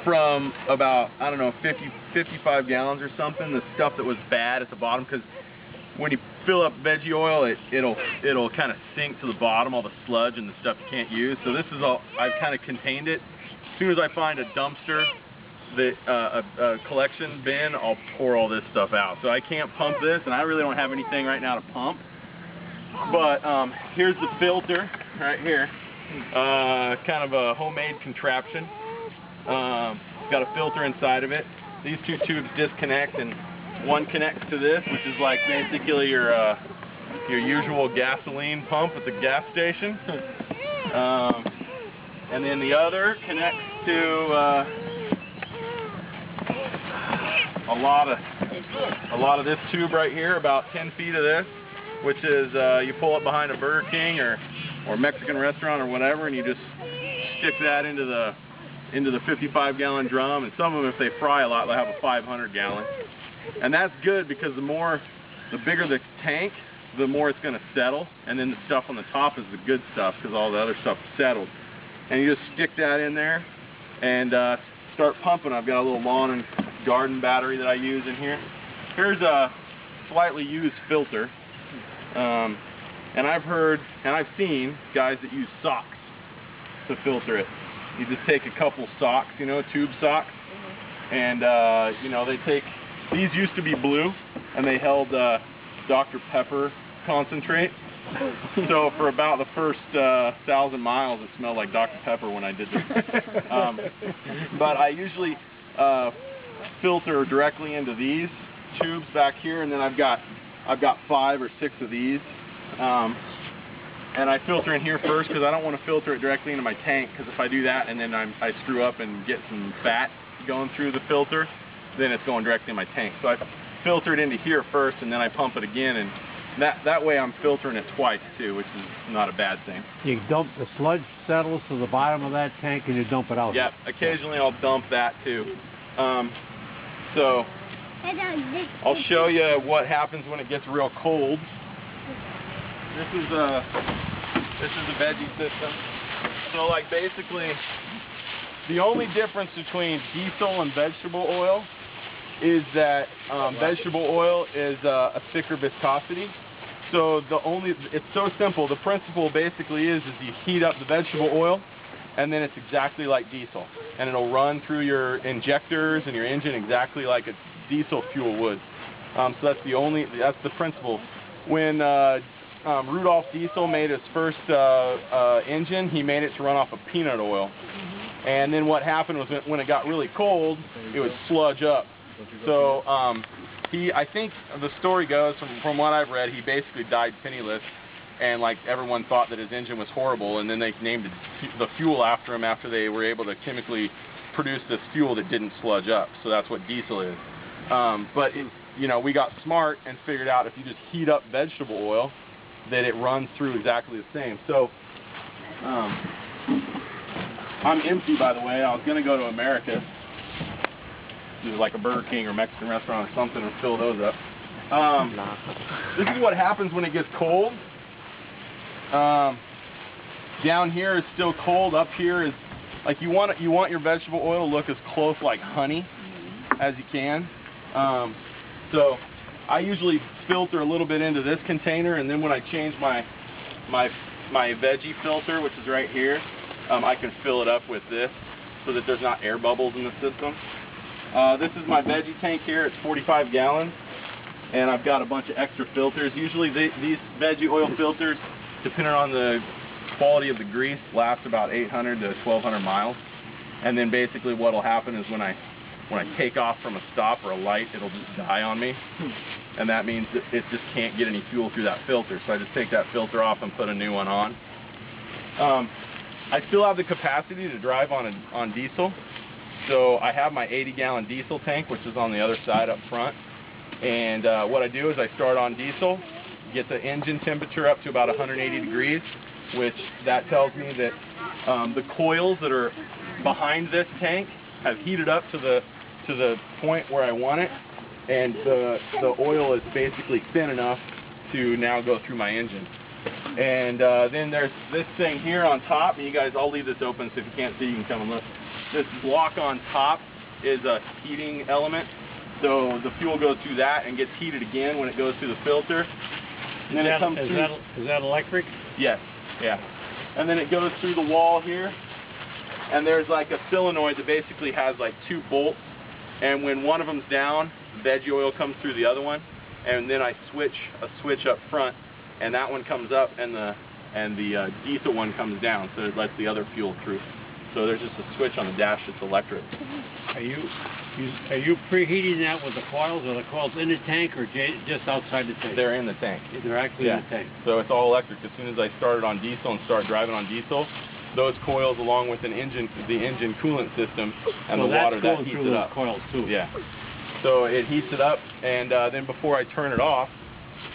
from about, I don't know, 55 gallons or something, the stuff that was bad at the bottom, because when you fill up veggie oil, it'll kind of sink to the bottom, all the sludge and the stuff you can't use. So this is all, I've kind of contained it. As soon as I find a dumpster, a collection bin, I'll pour all this stuff out. So I can't pump this, and I really don't have anything right now to pump. But here's the filter right here. Kind of a homemade contraption. It's got a filter inside of it. These two tubes disconnect, and one connects to this, which is like basically your usual gasoline pump at the gas station. And then the other connects to a lot of this tube right here, about 10 feet of this, which is you pull it behind a Burger King or Mexican restaurant or whatever, and you just stick that into the 55-gallon drum. And some of them, if they fry a lot, they'll have a 500-gallon. And that's good because the bigger the tank, the more it's going to settle, and then the stuff on the top is the good stuff because all the other stuff is settled. And you just stick that in there and start pumping. I've got a little lawn and garden battery that I use in here. Here's a slightly used filter, and I've heard and I've seen guys that use socks to filter it. You just take a couple socks, you know, tube socks, and you know, these used to be blue, and they held Dr. Pepper concentrate. So for about the first 1,000 miles, it smelled like Dr. Pepper when I did this. But I usually filter directly into these tubes back here, and then I've got 5 or 6 of these. And I filter in here first because I don't want to filter it directly into my tank, because if I do that and then I screw up and get some fat going through the filter, then it's going directly in my tank. So I filter it into here first, and then I pump it again, and that way I'm filtering it twice too, which is not a bad thing. You dump the sludge settles to the bottom of that tank and you dump it out. Yeah, occasionally I'll dump that too. So I'll show you what happens when it gets real cold. This is a veggie system. So like basically the only difference between diesel and vegetable oil is that vegetable oil is a thicker viscosity. So it's so simple. The principle basically is you heat up the vegetable oil, and then it's exactly like diesel, and it'll run through your injectors and your engine exactly like a diesel fuel would. So that's the principle. When Rudolph Diesel made his first engine, he made it to run off of peanut oil. And then what happened was when it got really cold, it would sludge up. So I think the story goes, from what I've read, he basically died penniless, and like everyone thought that his engine was horrible, and then they named the fuel after him after they were able to chemically produce this fuel that didn't sludge up. So that's what diesel is. You know, we got smart and figured out if you just heat up vegetable oil, that it runs through exactly the same. So I'm empty, by the way. I was going to go to America, like a Burger King or Mexican restaurant or something, and fill those up. This is what happens when it gets cold. Down here is still cold. Up here is like you want your vegetable oil to look as close like honey as you can. So I usually filter a little bit into this container, and then when I change my veggie filter, which is right here, I can fill it up with this so that there's not air bubbles in the system. This is my veggie tank here. It's 45 gallons, and I've got a bunch of extra filters. Usually these veggie oil filters, depending on the quality of the grease, last about 800 to 1,200 miles. And then basically what will happen is when I take off from a stop or a light, it'll just die on me. And that means that it just can't get any fuel through that filter. So I just take that filter off and put a new one on. I still have the capacity to drive on diesel. So I have my 80-gallon diesel tank, which is on the other side up front. And what I do is I start on diesel, get the engine temperature up to about 180 degrees, which that tells me that the coils that are behind this tank have heated up to the point where I want it, and the oil is basically thin enough to now go through my engine. And then there's this thing here on top, and you guys, I'll leave this open so if you can't see, you can come and look. this block on top is a heating element. So the fuel goes through that and gets heated again when it goes through the filter. And then it comes through. Is that electric? Yes, yeah. And then it goes through the wall here. And there's like a solenoid that basically has like 2 bolts. And when one of them's down, veggie oil comes through the other one. And then I switch a switch up front, and that one comes up, and the diesel one comes down, so it lets the other fuel through. So there's just a switch on the dash that's electric. Are you preheating that with the coils? Are the coils in the tank or just outside the tank? They're in the tank. They're actually in the tank. So it's all electric. As soon as I started on diesel and start driving on diesel, those coils, along with the engine coolant system and the water, that heats it up. Coils too. Yeah. So it heats it up, and then before I turn it off,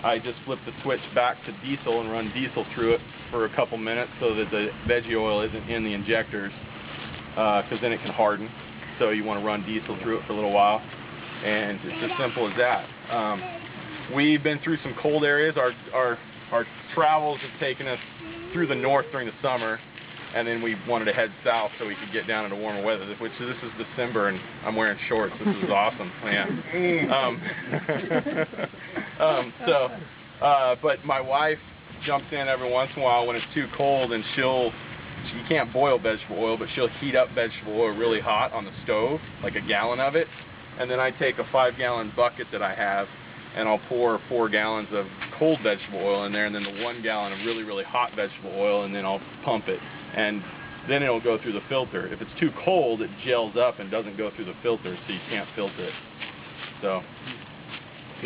I just flip the switch back to diesel and run diesel through it for a couple minutes so that the veggie oil isn't in the injectors, because then it can harden. So you want to run diesel through it for a little while, and it's as simple as that. We've been through some cold areas. Our travels have taken us through the north during the summer, and then we wanted to head south so we could get down into warmer weather, which this is December, and I'm wearing shorts. This is awesome. Yeah. But my wife jumps in every once in a while when it's too cold, and you can't boil vegetable oil, but she'll heat up vegetable oil really hot on the stove, like a gallon of it, and then I take a 5-gallon bucket that I have, and I'll pour 4 gallons of cold vegetable oil in there, and then the 1 gallon of really, really hot vegetable oil, and then I'll pump it. And then it'll go through the filter. If it's too cold, it gels up and doesn't go through the filter, so you can't filter it. So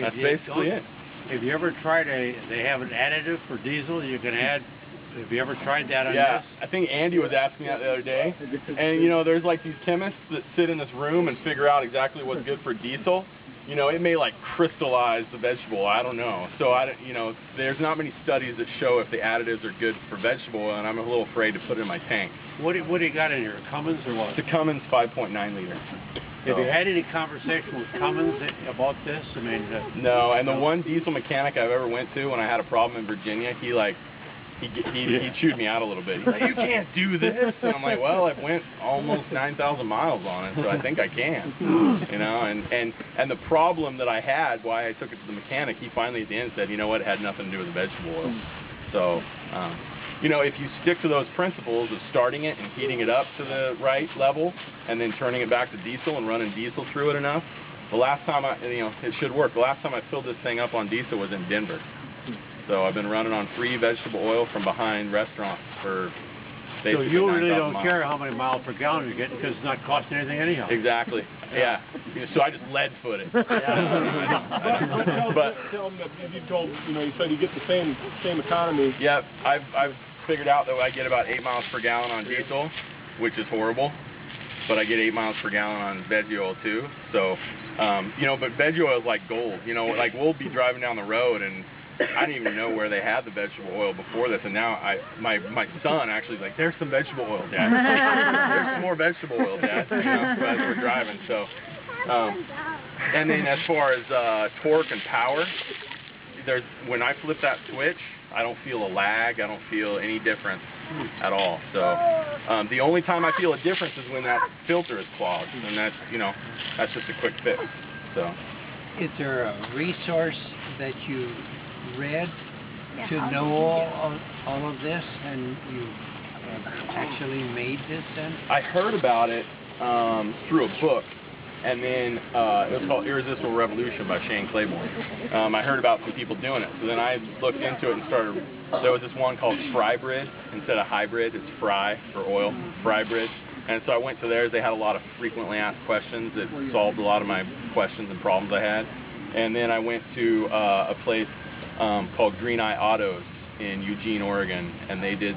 that's basically it. Have you ever tried they have an additive for diesel you can add? Have you ever tried that on Yeah, this? I think Andy was asking me that the other day. And you know, there's like these chemists that sit in this room and figure out exactly what's good for diesel. You know, it may like crystallize the vegetable, I don't know. So there's not many studies that show if the additives are good for vegetable oil, and I'm a little afraid to put it in my tank. What do you got in here, Cummins or what? It's a Cummins 5.9 liter. Have you had any conversation with Cummins about this? I mean, no, and the one diesel mechanic I've ever went to when I had a problem in Virginia, he chewed me out a little bit. He's like, you can't do this. And I'm like, well, I've went almost 9,000 miles on it, so I think I can. You know, and the problem that I had, why I took it to the mechanic, he finally at the end said, you know what, it had nothing to do with the vegetable oil. So, you know, if you stick to those principles of starting it and heating it up to the right level, and then turning it back to diesel and running diesel through it enough, the last time it should work. The last time I filled this thing up on diesel was in Denver. So I've been running on free vegetable oil from behind restaurants for basically 9,000 miles. So you really don't care how many miles per gallon you're getting because it's not costing anything anyhow. Exactly. Yeah. So I just lead foot it. But tell them that you told, you said you get the same economy. Yeah, I've figured out that I get about 8 miles per gallon on diesel, which is horrible. But I get 8 miles per gallon on veggie oil too. So, but veggie oil is like gold. You know, like we'll be driving down the road and I didn't even know where they had the vegetable oil before this, and now my son actually is like, there's some vegetable oil, Dad. There's some more vegetable oil, Dad. As we're driving. So, and then as far as torque and power, when I flip that switch, I don't feel a lag. I don't feel any difference at all. So the only time I feel a difference is when that filter is clogged, and that's just a quick fix. So. Is there a resource that you read to know all of this, and you actually made this then? I heard about it through a book, and then it was called Irresistible Revolution by Shane Claiborne. I heard about some people doing it, so then I looked into it and there was this one called Frybrid instead of hybrid. It's fry for oil, Frybrid. And so I went to theirs. They had a lot of frequently asked questions that solved a lot of my questions and problems I had. And then I went to a place called Green Eye Autos in Eugene, Oregon, and they did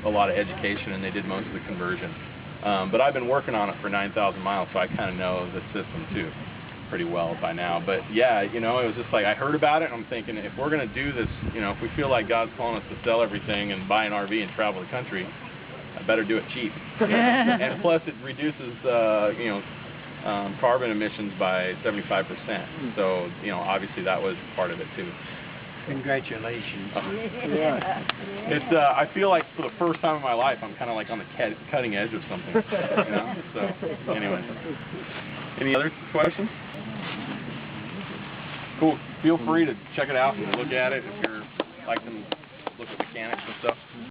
a lot of education, and they did most of the conversion. But I've been working on it for 9,000 miles, so I kind of know the system too pretty well by now. But yeah, it was just like I heard about it, and I'm thinking if we're going to do this, if we feel like God's calling us to sell everything and buy an RV and travel the country, I better do it cheap. And plus it reduces carbon emissions by 75%. So obviously that was part of it too. Congratulations. Yeah. It's I feel like for the first time in my life I'm kind of like on the cutting edge of something. You know? So anyway, any other questions? Cool. Feel free to check it out and look at it if you're like to look at mechanics and stuff.